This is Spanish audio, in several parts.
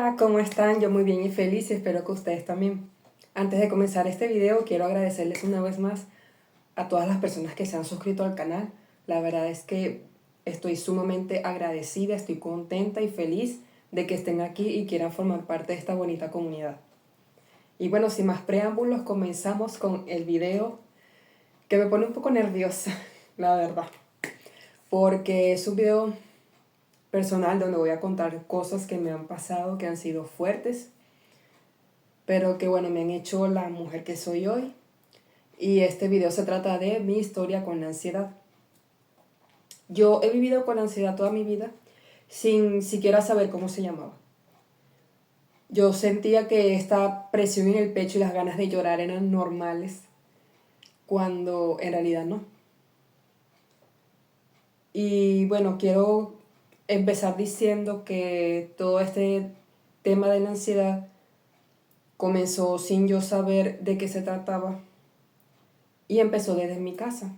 Hola, ¿cómo están? Yo muy bien y feliz, espero que ustedes también. Antes de comenzar este video, quiero agradecerles una vez más a todas las personas que se han suscrito al canal. La verdad es que estoy sumamente agradecida, estoy contenta y feliz de que estén aquí y quieran formar parte de esta bonita comunidad. Y bueno, sin más preámbulos, comenzamos con el video que me pone un poco nerviosa, la verdad. Porque es un video personal donde voy a contar cosas que me han pasado, que han sido fuertes, pero que bueno, me han hecho la mujer que soy hoy. Y este video se trata de mi historia con la ansiedad. Yo he vivido con ansiedad toda mi vida sin siquiera saber cómo se llamaba. Yo sentía que esta presión en el pecho y las ganas de llorar eran normales, cuando en realidad no. Y bueno, quiero empezar diciendo que todo este tema de la ansiedad comenzó sin yo saber de qué se trataba y empezó desde mi casa.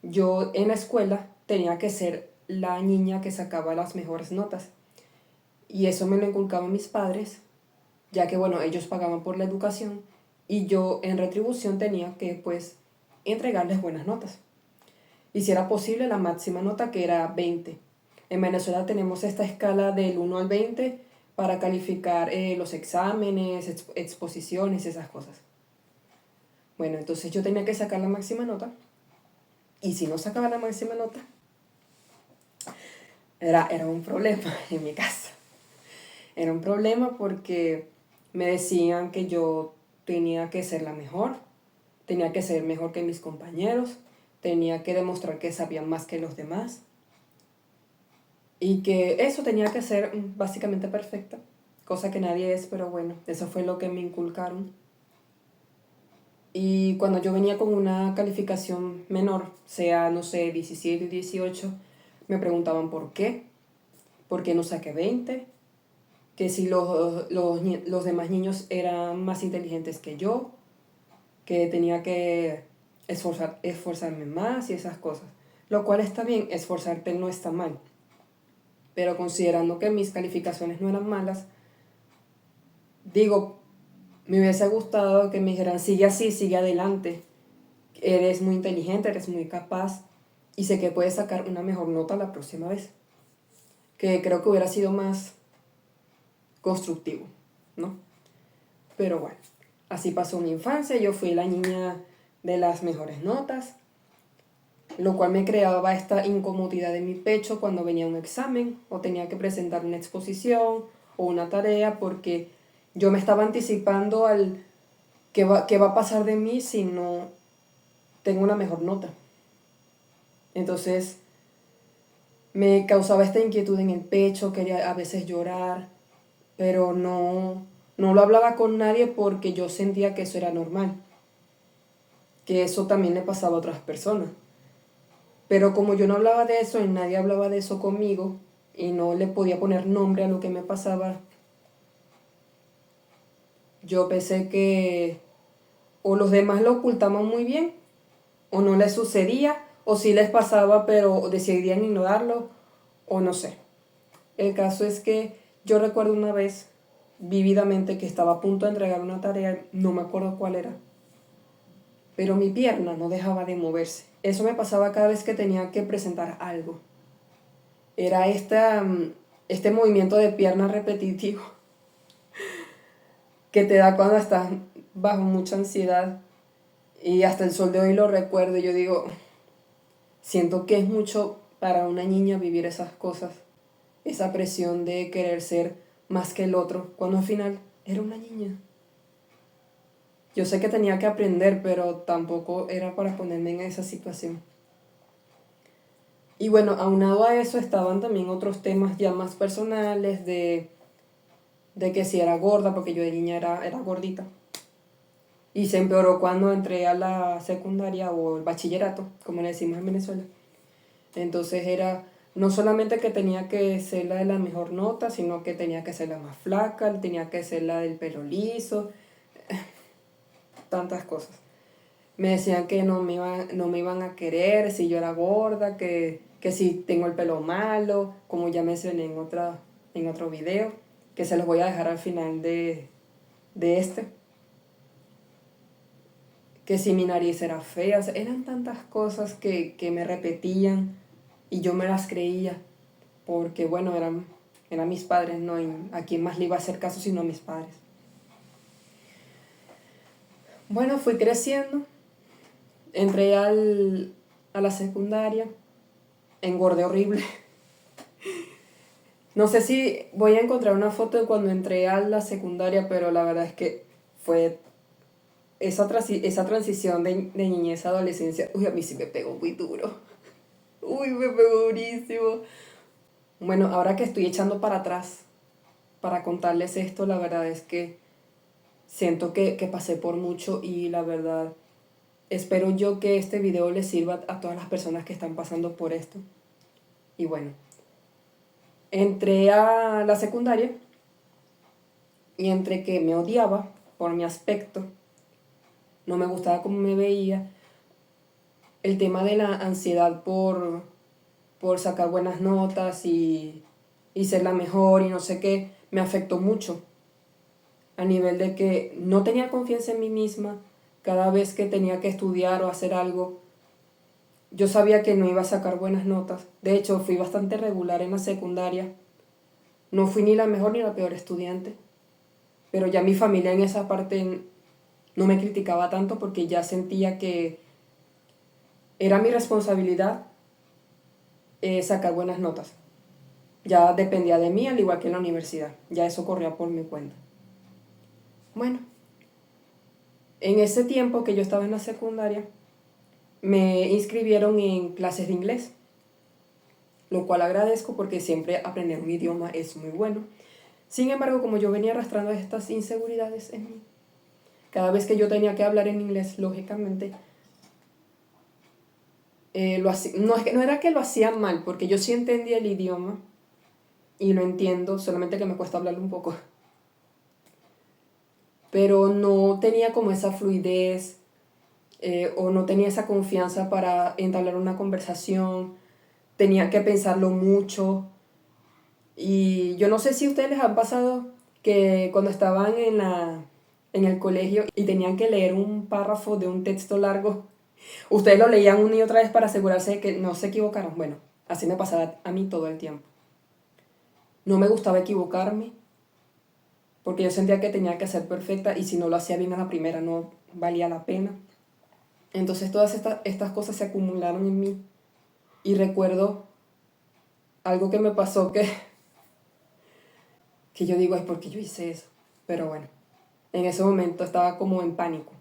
Yo en la escuela tenía que ser la niña que sacaba las mejores notas y eso me lo inculcaban mis padres, ya que bueno, ellos pagaban por la educación y yo en retribución tenía que pues entregarles buenas notas. Y si era posible la máxima nota, que era 20. En Venezuela tenemos esta escala del 1 al 20 para calificar los exámenes, exposiciones, esas cosas. Bueno, entonces yo tenía que sacar la máxima nota. Y si no sacaba la máxima nota, era un problema en mi casa. Era un problema porque me decían que yo tenía que ser la mejor, tenía que ser mejor que mis compañeros, tenía que demostrar que sabía más que los demás y que eso tenía que ser básicamente perfecta, cosa que nadie es, pero bueno, eso fue lo que me inculcaron. Y cuando yo venía con una calificación menor, sea, no sé, 17, 18, me preguntaban por qué no saqué 20, que si los demás niños eran más inteligentes que yo, que tenía que esforzarme más y esas cosas. Lo cual está bien, esforzarte no está mal. Pero considerando que mis calificaciones no eran malas, digo, me hubiese gustado que me dijeran, sigue así, sigue adelante. Eres muy inteligente, eres muy capaz y sé que puedes sacar una mejor nota la próxima vez. Que creo que hubiera sido más constructivo, ¿no? Pero bueno, así pasó mi infancia, yo fui la niña de las mejores notas, lo cual me creaba esta incomodidad en mi pecho cuando venía un examen o tenía que presentar una exposición o una tarea, porque yo me estaba anticipando al qué va a pasar de mí si no tengo una mejor nota. Entonces me causaba esta inquietud en el pecho, quería a veces llorar, pero no lo hablaba con nadie porque yo sentía que eso era normal, que eso también le pasaba a otras personas. Pero como yo no hablaba de eso y nadie hablaba de eso conmigo y no le podía poner nombre a lo que me pasaba, yo pensé que o los demás lo ocultaban muy bien, o no les sucedía, o sí les pasaba pero decidían ignorarlo, o no sé. El caso es que yo recuerdo una vez vívidamente que estaba a punto de entregar una tarea, no me acuerdo cuál era, pero mi pierna no dejaba de moverse. Eso me pasaba cada vez que tenía que presentar algo. Era este movimiento de pierna repetitivo que te da cuando estás bajo mucha ansiedad. Y hasta el sol de hoy lo recuerdo y yo digo, siento que es mucho para una niña vivir esas cosas. Esa presión de querer ser más que el otro, cuando al final era una niña. Yo sé que tenía que aprender, pero tampoco era para ponerme en esa situación. Y bueno, aunado a eso estaban también otros temas ya más personales de que si era gorda, porque yo de niña era gordita. Y se empeoró cuando entré a la secundaria o el bachillerato, como le decimos en Venezuela. Entonces era no solamente que tenía que ser la de la mejor nota, sino que tenía que ser la más flaca, tenía que ser la del pelo liso, tantas cosas. Me decían que no me iban a querer si yo era gorda, que si tengo el pelo malo, como ya mencioné en otro video. que se los voy a dejar al final de este. Que si mi nariz era fea, o sea, eran tantas cosas que me repetían y yo me las creía, porque bueno, eran mis padres, ¿no? Y a quién más le iba a hacer caso sino a mis padres. Bueno, fui creciendo, entré a la secundaria, engordé horrible. No sé si voy a encontrar una foto de cuando entré a la secundaria, pero la verdad es que fue esa transición de niñez a adolescencia. Uy, a mí sí me pegó muy duro. Uy, me pegó durísimo. Bueno, ahora que estoy echando para atrás para contarles esto, la verdad es que siento que pasé por mucho y la verdad espero yo que este video les sirva a todas las personas que están pasando por esto. Y bueno, entré a la secundaria y entre que me odiaba por mi aspecto, no me gustaba cómo me veía, el tema de la ansiedad por sacar buenas notas y ser la mejor y no sé qué, me afectó mucho. A nivel de que no tenía confianza en mí misma, cada vez que tenía que estudiar o hacer algo, yo sabía que no iba a sacar buenas notas. De hecho, fui bastante regular en la secundaria. No fui ni la mejor ni la peor estudiante, pero ya mi familia en esa parte no me criticaba tanto porque ya sentía que era mi responsabilidad sacar buenas notas. Ya dependía de mí, al igual que en la universidad. Ya eso corría por mi cuenta. Bueno, en ese tiempo que yo estaba en la secundaria, me inscribieron en clases de inglés, lo cual agradezco porque siempre aprender un idioma es muy bueno. Sin embargo, como yo venía arrastrando estas inseguridades en mí, cada vez que yo tenía que hablar en inglés, lógicamente, no era que lo hacía mal, porque yo sí entendía el idioma y lo entiendo, solamente que me cuesta hablarlo un poco. Pero no tenía como esa fluidez o no tenía esa confianza para entablar una conversación, tenía que pensarlo mucho. Y yo no sé si a ustedes les han pasado que cuando estaban en el colegio y tenían que leer un párrafo de un texto largo, ustedes lo leían una y otra vez para asegurarse de que no se equivocaron. Bueno, así me pasaba a mí todo el tiempo. No me gustaba equivocarme porque yo sentía que tenía que ser perfecta y si no lo hacía bien a la primera no valía la pena. Entonces todas estas cosas se acumularon en mí y recuerdo algo que me pasó que yo digo, es porque yo hice eso. Pero bueno, en ese momento estaba como en pánico.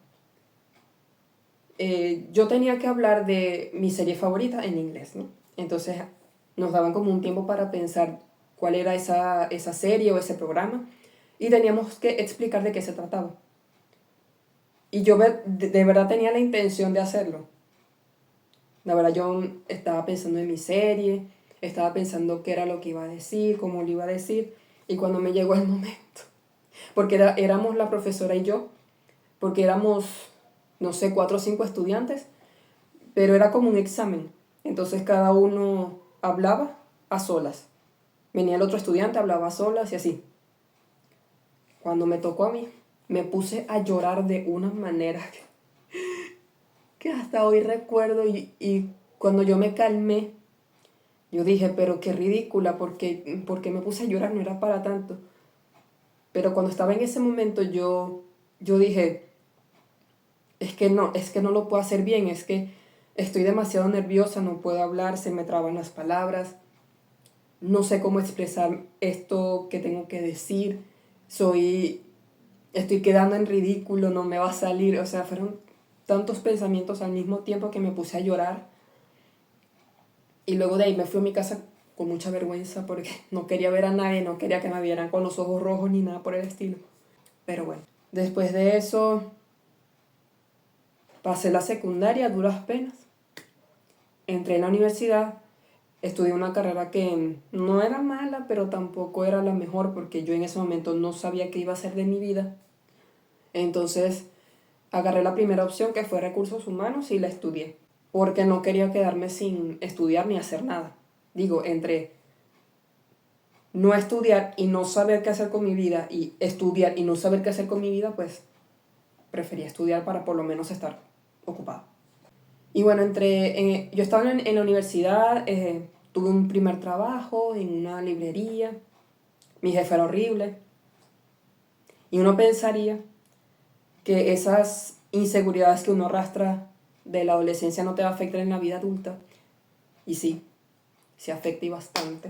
Yo tenía que hablar de mi serie favorita en inglés, ¿no? Entonces nos daban como un tiempo para pensar cuál era esa serie o ese programa y teníamos que explicar de qué se trataba. Y yo de verdad tenía la intención de hacerlo. La verdad yo estaba pensando en mi serie, estaba pensando qué era lo que iba a decir, cómo lo iba a decir, y cuando me llegó el momento, porque éramos la profesora y yo, porque éramos, no sé, 4 o 5 estudiantes, pero era como un examen. Entonces cada uno hablaba a solas. Venía el otro estudiante, hablaba a solas y así. Cuando me tocó a mí, me puse a llorar de una manera que hasta hoy recuerdo y cuando yo me calmé, yo dije, pero qué ridícula, porque me puse a llorar, no era para tanto. Pero cuando estaba en ese momento yo dije, es que no lo puedo hacer bien, es que estoy demasiado nerviosa, no puedo hablar, se me traban las palabras, no sé cómo expresar esto que tengo que decir, estoy quedando en ridículo, no me va a salir, o sea, fueron tantos pensamientos al mismo tiempo que me puse a llorar. Y luego de ahí me fui a mi casa con mucha vergüenza porque no quería ver a nadie, no quería que me vieran con los ojos rojos ni nada por el estilo. Pero bueno, después de eso pasé la secundaria a duras penas. Entré en la universidad, estudié una carrera que no era mala, pero tampoco era la mejor porque yo en ese momento no sabía qué iba a hacer de mi vida. Entonces agarré la primera opción que fue recursos humanos y la estudié porque no quería quedarme sin estudiar ni hacer nada. Digo, no estudiar y no saber qué hacer con mi vida, y estudiar y no saber qué hacer con mi vida, pues prefería estudiar para por lo menos estar ocupada. Y bueno, yo estaba en la universidad, tuve un primer trabajo en una librería, mi jefe era horrible, y uno pensaría que esas inseguridades que uno arrastra de la adolescencia no te va a afectar en la vida adulta, y sí, sí afecta y bastante.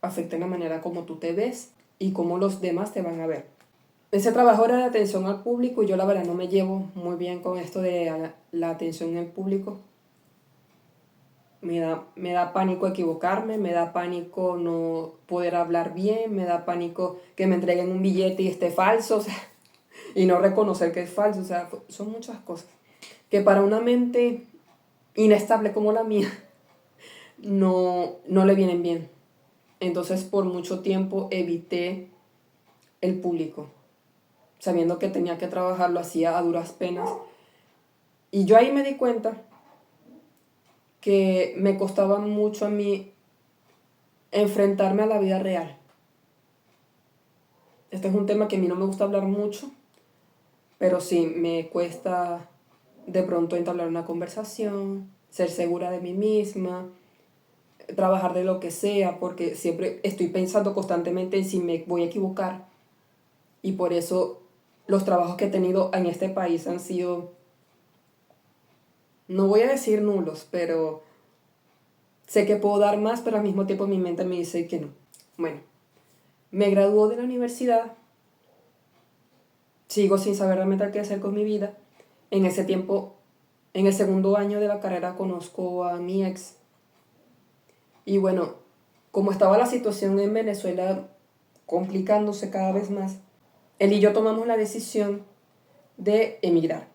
Afecta en la manera como tú te ves y cómo los demás te van a ver. Ese trabajo era de atención al público y yo la verdad no me llevo muy bien con esto de la atención al público. Me da pánico equivocarme, me da pánico no poder hablar bien, me da pánico que me entreguen un billete y esté falso, o sea, y no reconocer que es falso, o sea, son muchas cosas que para una mente inestable como la mía no le vienen bien. Entonces por mucho tiempo evité el público, sabiendo que tenía que trabajar, lo hacía a duras penas. Y yo ahí me di cuenta que me costaba mucho a mí enfrentarme a la vida real. Este es un tema que a mí no me gusta hablar mucho, pero sí me cuesta de pronto entablar una conversación, ser segura de mí misma, trabajar de lo que sea, porque siempre estoy pensando constantemente en si me voy a equivocar. Y por eso los trabajos que he tenido en este país han sido, no voy a decir nulos, pero sé que puedo dar más, pero al mismo tiempo mi mente me dice que no. Bueno, me graduó de la universidad, sigo sin saber realmente qué hacer con mi vida. En ese tiempo, en el segundo año de la carrera, conozco a mi ex. Y bueno, como estaba la situación en Venezuela complicándose cada vez más, él y yo tomamos la decisión de emigrar.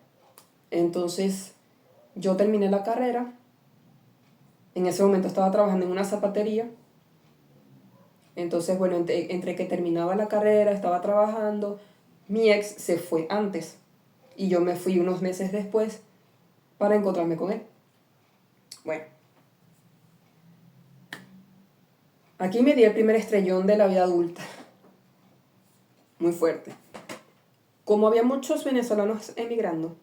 Entonces, yo terminé la carrera. En ese momento estaba trabajando en una zapatería. Entonces, bueno, entre que terminaba la carrera, estaba trabajando, mi ex se fue antes. Y yo me fui unos meses después para encontrarme con él. Bueno, aquí me di el primer estrellón de la vida adulta. Muy fuerte. Como había muchos venezolanos emigrando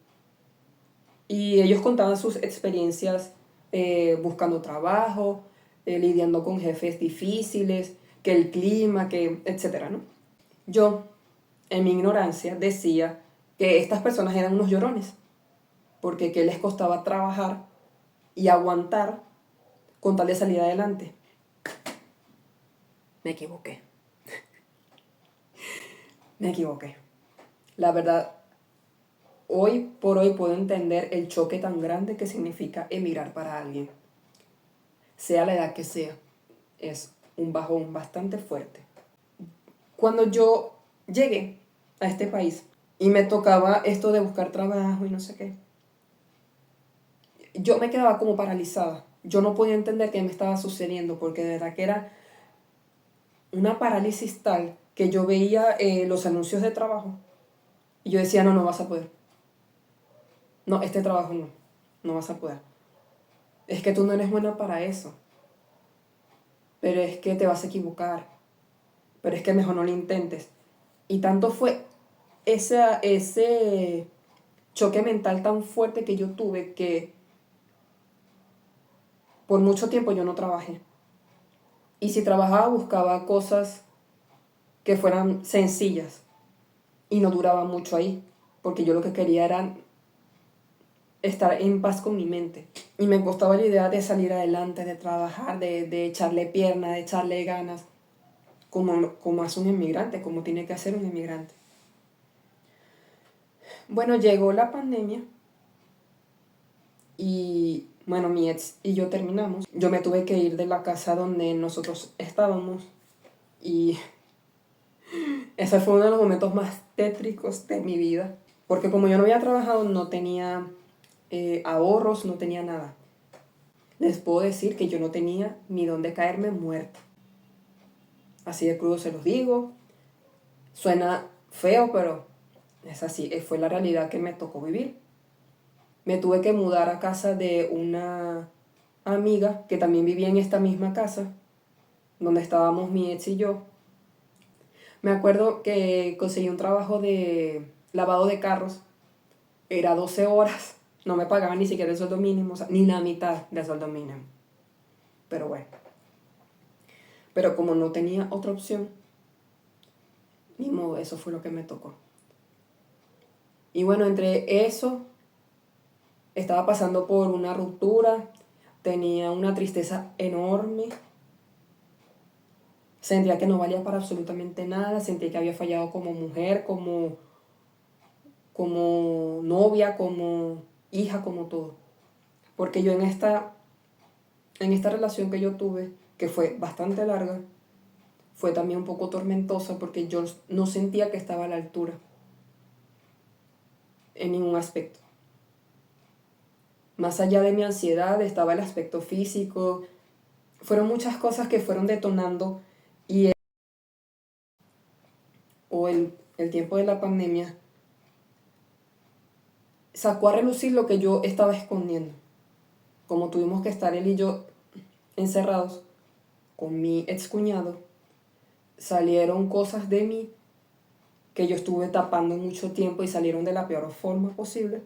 y ellos contaban sus experiencias buscando trabajo, lidiando con jefes difíciles, que el clima, que etcétera, ¿no? Yo, en mi ignorancia, decía que estas personas eran unos llorones, porque que les costaba trabajar y aguantar con tal de salir adelante. Me equivoqué. Me equivoqué. La verdad, hoy por hoy puedo entender el choque tan grande que significa emigrar para alguien. Sea la edad que sea, es un bajón bastante fuerte. Cuando yo llegué a este país y me tocaba esto de buscar trabajo y no sé qué, yo me quedaba como paralizada. Yo no podía entender qué me estaba sucediendo porque de verdad que era una parálisis tal que yo veía los anuncios de trabajo y yo decía, no, no vas a poder. No, este trabajo no, no vas a poder. Es que tú no eres buena para eso. Pero es que te vas a equivocar. Pero es que mejor no lo intentes. Y tanto fue ese choque mental tan fuerte que yo tuve que por mucho tiempo yo no trabajé. Y si trabajaba buscaba cosas que fueran sencillas y no duraba mucho ahí, porque yo lo que quería era estar en paz con mi mente. Y me costaba la idea de salir adelante, de trabajar, de echarle pierna, de echarle ganas, como hace un inmigrante, como tiene que hacer un inmigrante. Bueno, llegó la pandemia y bueno, mi ex y yo terminamos. Yo me tuve que ir de la casa donde nosotros estábamos y ese fue uno de los momentos más tétricos de mi vida. Porque como yo no había trabajado, no tenía ahorros, no tenía nada. Les puedo decir que yo no tenía ni dónde caerme muerta. Así de crudo se los digo. Suena feo, pero es así. Fue la realidad que me tocó vivir. Me tuve que mudar a casa de una amiga que también vivía en esta misma casa. donde estábamos mi ex y yo, me acuerdo que conseguí un trabajo de lavado de carros. Era 12 horas. No me pagaban ni siquiera el sueldo mínimo, o sea, ni la mitad del sueldo mínimo. Pero bueno. Pero como no tenía otra opción, ni modo, eso fue lo que me tocó. Y bueno, entre eso, estaba pasando por una ruptura, tenía una tristeza enorme, sentía que no valía para absolutamente nada, sentía que había fallado como mujer, como novia, como hija, como todo. Porque yo en esta relación que yo tuve, que fue bastante larga, fue también un poco tormentosa porque yo no sentía que estaba a la altura en ningún aspecto. Más allá de mi ansiedad estaba el aspecto físico. Fueron muchas cosas que fueron detonando y el tiempo de la pandemia sacó a relucir lo que yo estaba escondiendo. Como tuvimos que estar él y yo encerrados con mi excuñado, salieron cosas de mí que yo estuve tapando mucho tiempo y salieron de la peor forma posible.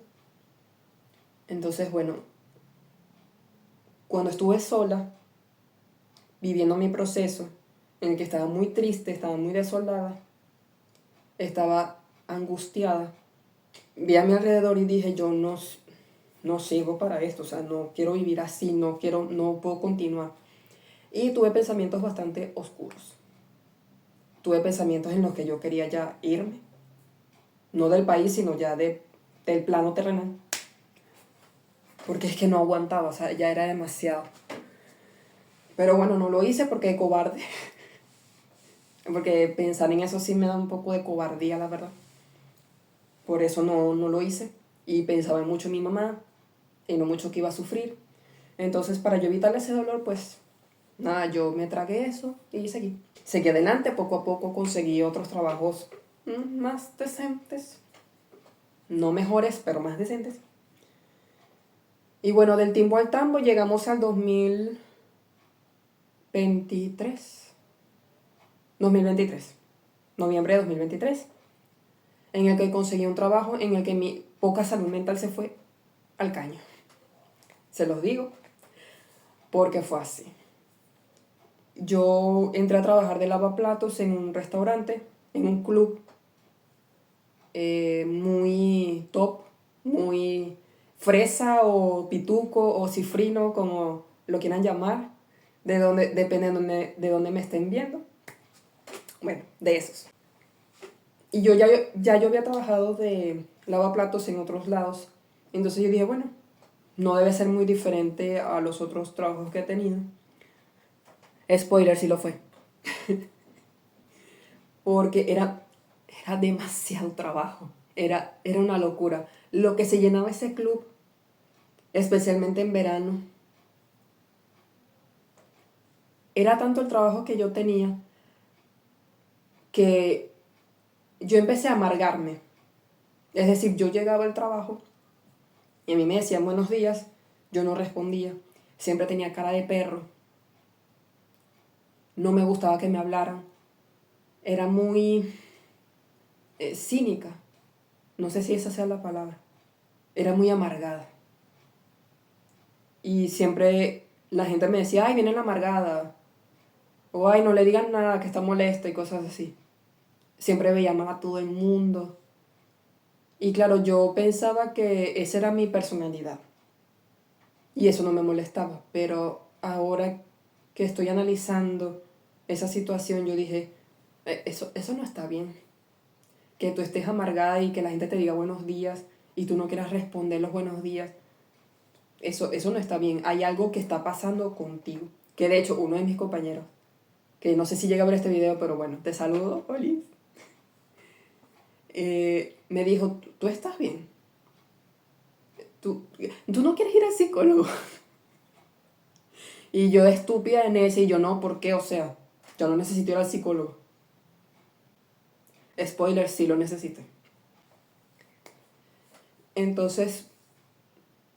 Entonces, bueno, cuando estuve sola, viviendo mi proceso, en el que estaba muy triste, estaba muy desolada, estaba angustiada, vi a mi alrededor y dije, yo no sirvo para esto, o sea, no quiero vivir así, no puedo continuar. Y tuve pensamientos bastante oscuros. Tuve pensamientos en los que yo quería ya irme, no del país, sino ya del plano terrenal. Porque es que no aguantaba, o sea, ya era demasiado. Pero bueno, no lo hice porque cobarde. Porque pensar en eso sí me da un poco de cobardía, la verdad. Por eso no lo hice. Y pensaba mucho en mi mamá y no mucho que iba a sufrir. Entonces, para yo evitar ese dolor, pues nada, yo me tragué eso y seguí. Seguí adelante, poco a poco conseguí otros trabajos más decentes. No mejores, pero más decentes. Y bueno, del timbo al tambo llegamos al 2023, noviembre de 2023, en el que conseguí un trabajo en el que mi poca salud mental se fue al caño. Se los digo porque fue así. Yo entré a trabajar de lavaplatos en un restaurante, en un club muy top, muy fresa o pituco o cifrino, como lo quieran llamar, dependiendo de donde me estén viendo. Bueno, de esos. Y yo había trabajado de lavaplatos en otros lados. Entonces yo dije, bueno, no debe ser muy diferente a los otros trabajos que he tenido. Spoiler, sí lo fue. Porque era demasiado trabajo. Era una locura. Lo que se llenaba ese club, especialmente en verano, era tanto el trabajo que yo tenía que yo empecé a amargarme. Es decir, yo llegaba al trabajo y a mí me decían buenos días, yo no respondía. Siempre tenía cara de perro. No me gustaba que me hablaran. Era muy cínica. No sé si esa sea la palabra. Era muy amargada. Y siempre la gente me decía, ay, viene la amargada. O ay, no le digan nada, que está molesta y cosas así. Siempre veía mal a todo el mundo. Y claro, yo pensaba que esa era mi personalidad. Y eso no me molestaba. Pero ahora que estoy analizando esa situación, yo dije, eso no está bien. Que tú estés amargada y que la gente te diga buenos días y tú no quieras responder los buenos días. Eso no está bien. Hay algo que está pasando contigo. Que de hecho, uno de mis compañeros, que no sé si llega a ver este video, pero bueno, te saludo, Olis. Me dijo, ¿tú estás bien? ¿Tú no quieres ir al psicólogo? Y yo estúpida en ese, y yo no, ¿por qué? O sea, yo no necesito ir al psicólogo. Spoiler, sí lo necesito. Entonces,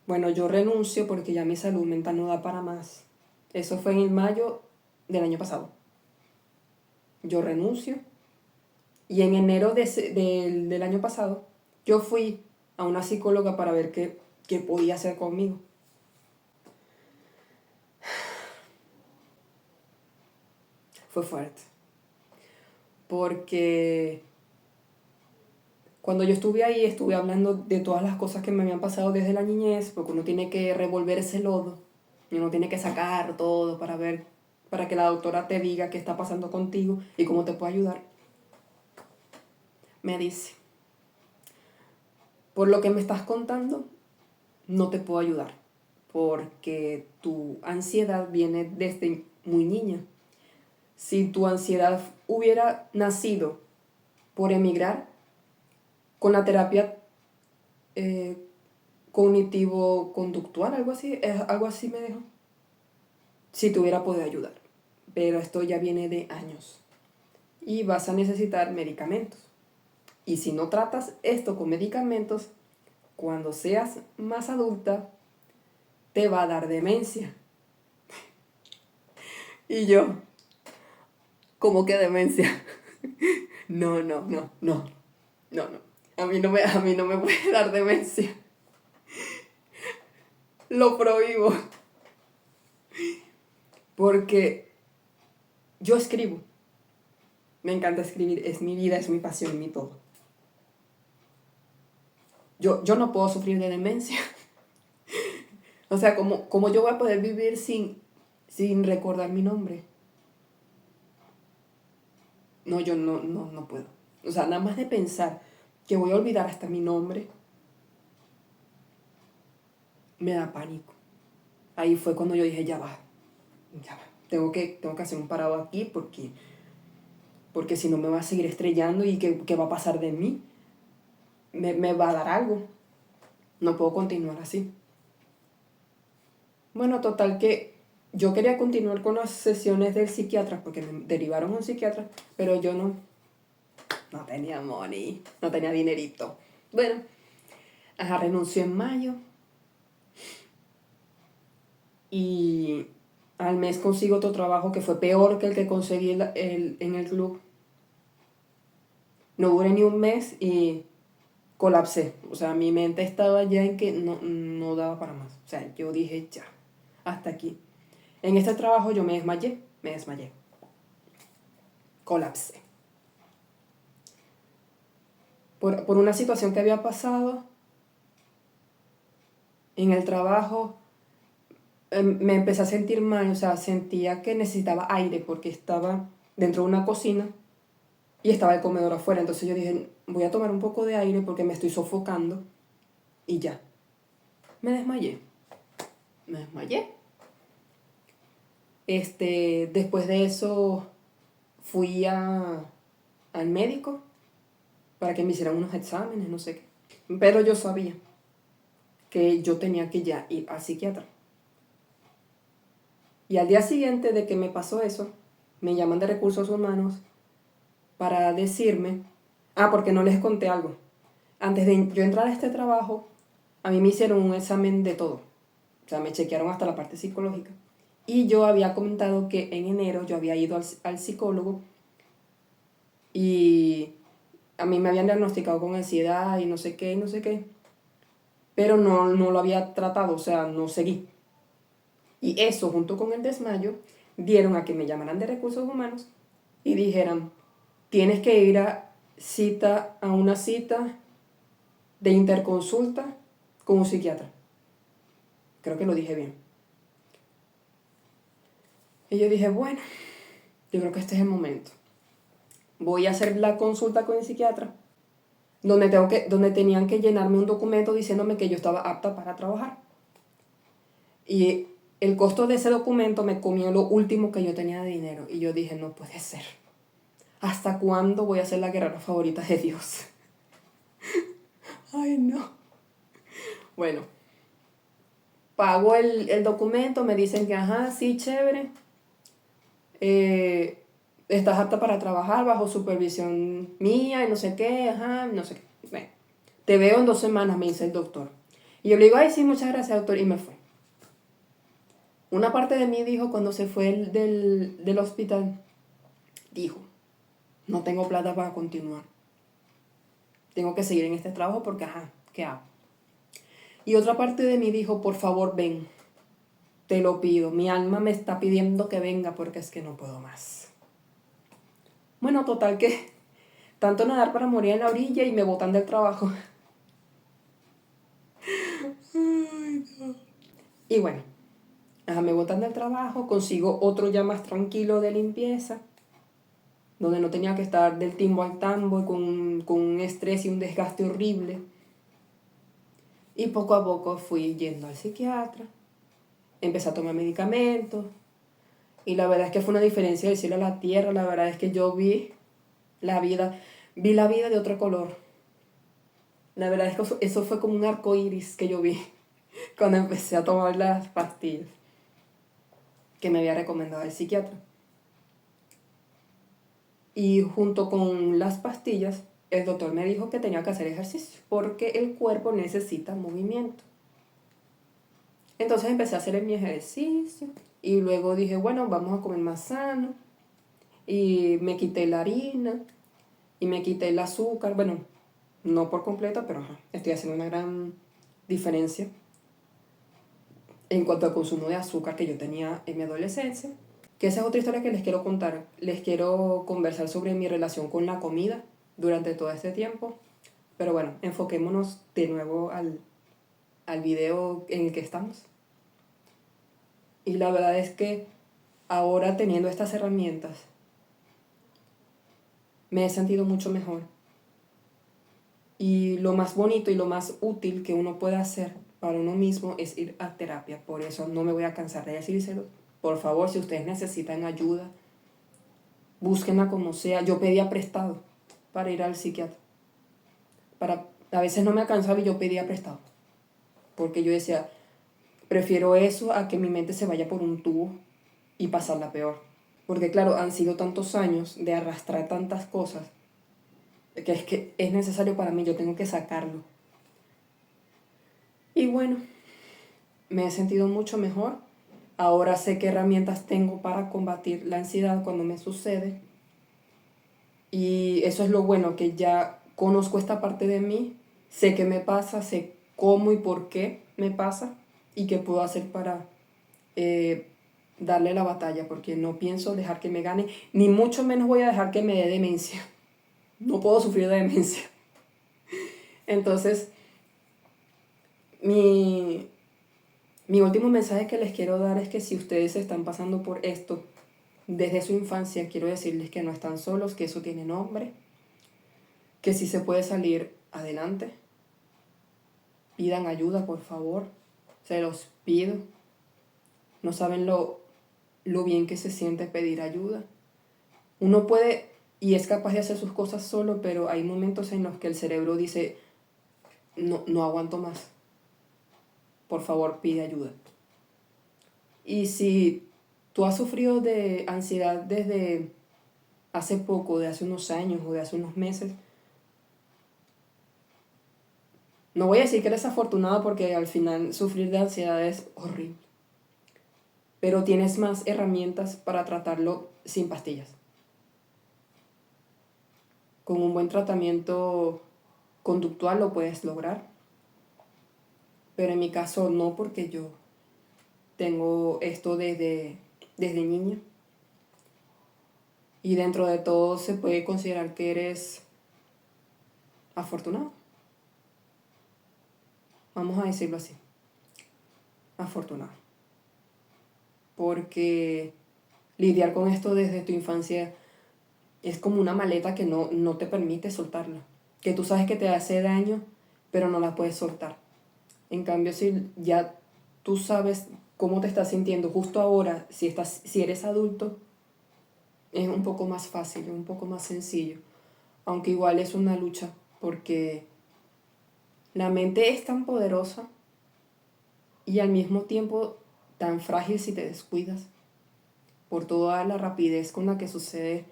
bueno, yo renuncio porque ya mi salud mental no da para más. Eso fue en el mayo del año pasado. yo renuncio. Y en enero del año pasado, yo fui a una psicóloga para ver qué podía hacer conmigo. Fue fuerte. Porque cuando yo estuve ahí, estuve hablando de todas las cosas que me habían pasado desde la niñez, porque uno tiene que revolver ese lodo, y uno tiene que sacar todo para que la doctora te diga qué está pasando contigo y cómo te puede ayudar. Me dice, por lo que me estás contando, no te puedo ayudar, porque tu ansiedad viene desde muy niña. Si tu ansiedad hubiera nacido por emigrar, con la terapia cognitivo-conductual, algo así me dijo, si te hubiera podido ayudar. Pero esto ya viene de años y vas a necesitar medicamentos. Y si no tratas esto con medicamentos, cuando seas más adulta, te va a dar demencia. Y yo, ¿cómo que demencia? No. A mí no me puede dar demencia. Lo prohíbo. Porque yo escribo. Me encanta escribir. Es mi vida, es mi pasión, mi todo. Yo no puedo sufrir de demencia. O sea, ¿cómo yo voy a poder vivir sin recordar mi nombre? No, yo no puedo. O sea, nada más de pensar que voy a olvidar hasta mi nombre, me da pánico. Ahí fue cuando yo dije, ya va. Tengo que hacer un parado aquí porque si no me va a seguir estrellando y ¿qué va a pasar de mí? Me va a dar algo. No puedo continuar así. Bueno, total que yo quería continuar con las sesiones del psiquiatra porque me derivaron a un psiquiatra, pero yo no tenía money, no tenía dinerito. Bueno, renunció en mayo y al mes consigo otro trabajo que fue peor que el que conseguí en el club. No duré ni un mes y colapsé. O sea, mi mente estaba ya en que no daba para más. O sea, yo dije ya, hasta aquí. En este trabajo yo me desmayé. Colapsé. Por una situación que había pasado en el trabajo, me empecé a sentir mal. O sea, sentía que necesitaba aire porque estaba dentro de una cocina y estaba el comedor afuera. Entonces yo dije, voy a tomar un poco de aire porque me estoy sofocando. Y ya. Me desmayé. Después de eso fui al médico para que me hicieran unos exámenes, no sé qué. Pero yo sabía que yo tenía que ya ir al psiquiatra. Y al día siguiente de que me pasó eso, me llaman de Recursos Humanos para decirme, porque no les conté algo. Antes de yo entrar a este trabajo, a mí me hicieron un examen de todo. O sea, me chequearon hasta la parte psicológica. Y yo había comentado que en enero yo había ido al psicólogo y a mí me habían diagnosticado con ansiedad y no sé qué, pero no lo había tratado, o sea, no seguí. Y eso, junto con el desmayo, dieron a que me llamaran de Recursos Humanos y dijeran, tienes que ir a una cita de interconsulta con un psiquiatra. Creo que lo dije bien. Y yo dije, bueno, yo creo que este es el momento. Voy a hacer la consulta con el psiquiatra, donde tenían que llenarme un documento diciéndome que yo estaba apta para trabajar. Y el costo de ese documento me comió lo último que yo tenía de dinero. Y yo dije, no puede ser. ¿Hasta cuándo voy a ser la guerrera favorita de Dios? Ay, no. Bueno, pago el documento, me dicen que, sí, chévere. Estás apta para trabajar bajo supervisión mía y no sé qué, no sé qué. Bueno, te veo en 2 semanas, me dice el doctor. Y yo le digo, ay, sí, muchas gracias, doctor, y me fue. Una parte de mí dijo, cuando se fue del hospital, dijo, no tengo plata para continuar. Tengo que seguir en este trabajo porque, ajá, ¿qué hago? Y otra parte de mí dijo, por favor, ven, te lo pido. Mi alma me está pidiendo que venga porque es que no puedo más. Bueno, total que tanto nadar para morir en la orilla y me botan del trabajo. Ay, no. Y bueno, ajá, me botan del trabajo, consigo otro ya más tranquilo de limpieza, donde no tenía que estar del timbo al tambo con un estrés y un desgaste horrible. Y poco a poco fui yendo al psiquiatra, empecé a tomar medicamentos, y la verdad es que fue una diferencia del cielo a la tierra. La verdad es que yo la vida, vi la vida de otro color. La verdad es que eso fue como un arco iris que yo vi cuando empecé a tomar las pastillas que me había recomendado el psiquiatra. Y junto con las pastillas, el doctor me dijo que tenía que hacer ejercicio porque el cuerpo necesita movimiento. Entonces empecé a hacer mi ejercicio y luego dije, bueno, vamos a comer más sano. Y me quité la harina y me quité el azúcar. Bueno, no por completo, pero ajá, estoy haciendo una gran diferencia en cuanto al consumo de azúcar que yo tenía en mi adolescencia. Que esa es otra historia que les quiero contar. Les quiero conversar sobre mi relación con la comida durante todo este tiempo. Pero bueno, enfoquémonos de nuevo al video en el que estamos. Y la verdad es que ahora teniendo estas herramientas, me he sentido mucho mejor. Y lo más bonito y lo más útil que uno puede hacer para uno mismo es ir a terapia. Por eso no me voy a cansar de decírselo. Por favor, si ustedes necesitan ayuda, búsquenla como sea. Yo pedía prestado para ir al psiquiatra. A veces no me alcanzaba y yo pedía prestado. Porque yo decía, prefiero eso a que mi mente se vaya por un tubo y pasarla peor. Porque claro, han sido tantos años de arrastrar tantas cosas que es necesario para mí, yo tengo que sacarlo. Y bueno, me he sentido mucho mejor. Ahora sé qué herramientas tengo para combatir la ansiedad cuando me sucede. Y eso es lo bueno, que ya conozco esta parte de mí, sé qué me pasa, sé cómo y por qué me pasa y qué puedo hacer para darle la batalla, porque no pienso dejar que me gane, ni mucho menos voy a dejar que me dé demencia. No puedo sufrir de demencia. Entonces, mi último mensaje que les quiero dar es que si ustedes están pasando por esto desde su infancia, quiero decirles que no están solos, que eso tiene nombre, que sí se puede salir adelante. Pidan ayuda, por favor. Se los pido. No saben lo bien que se siente pedir ayuda. Uno puede y es capaz de hacer sus cosas solo, pero hay momentos en los que el cerebro dice, no aguanto más. Por favor, pide ayuda. Y si tú has sufrido de ansiedad desde hace poco, de hace unos años o de hace unos meses, no voy a decir que eres afortunado porque al final sufrir de ansiedad es horrible, pero tienes más herramientas para tratarlo sin pastillas. Con un buen tratamiento conductual lo puedes lograr, pero en mi caso no, porque yo tengo esto desde niña y dentro de todo se puede considerar que eres afortunado. Vamos a decirlo así, afortunado. Porque lidiar con esto desde tu infancia es como una maleta que no te permite soltarla. Que tú sabes que te hace daño, pero no la puedes soltar. En cambio, si ya tú sabes cómo te estás sintiendo justo ahora, si eres adulto, es un poco más fácil, un poco más sencillo. Aunque igual es una lucha, porque la mente es tan poderosa y al mismo tiempo tan frágil si te descuidas, por toda la rapidez con la que sucede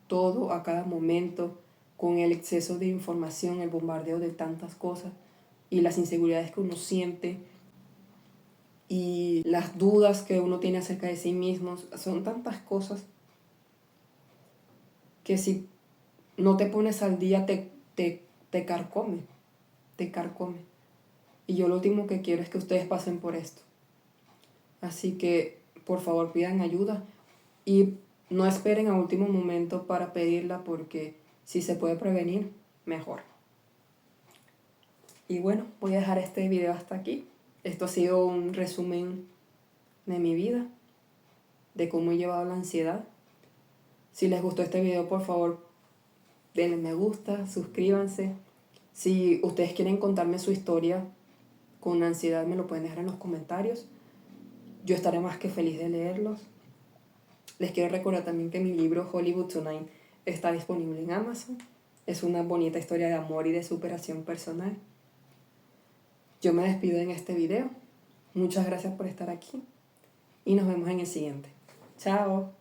todo a cada momento, con el exceso de información, el bombardeo de tantas cosas y las inseguridades que uno siente y las dudas que uno tiene acerca de sí mismo. Son tantas cosas que si no te pones al día, te carcome, te carcome. Y yo lo último que quiero es que ustedes pasen por esto. Así que, por favor, pidan ayuda y no esperen a último momento para pedirla, porque si se puede prevenir, mejor. Y bueno, voy a dejar este video hasta aquí. Esto ha sido un resumen de mi vida, de cómo he llevado la ansiedad. Si les gustó este video, por favor, denle me gusta, suscríbanse. Si ustedes quieren contarme su historia con ansiedad, me lo pueden dejar en los comentarios. Yo estaré más que feliz de leerlos. Les quiero recordar también que mi libro Hollywood Tonight está disponible en Amazon. Es una bonita historia de amor y de superación personal. Yo me despido en este video. Muchas gracias por estar aquí y nos vemos en el siguiente. Chao.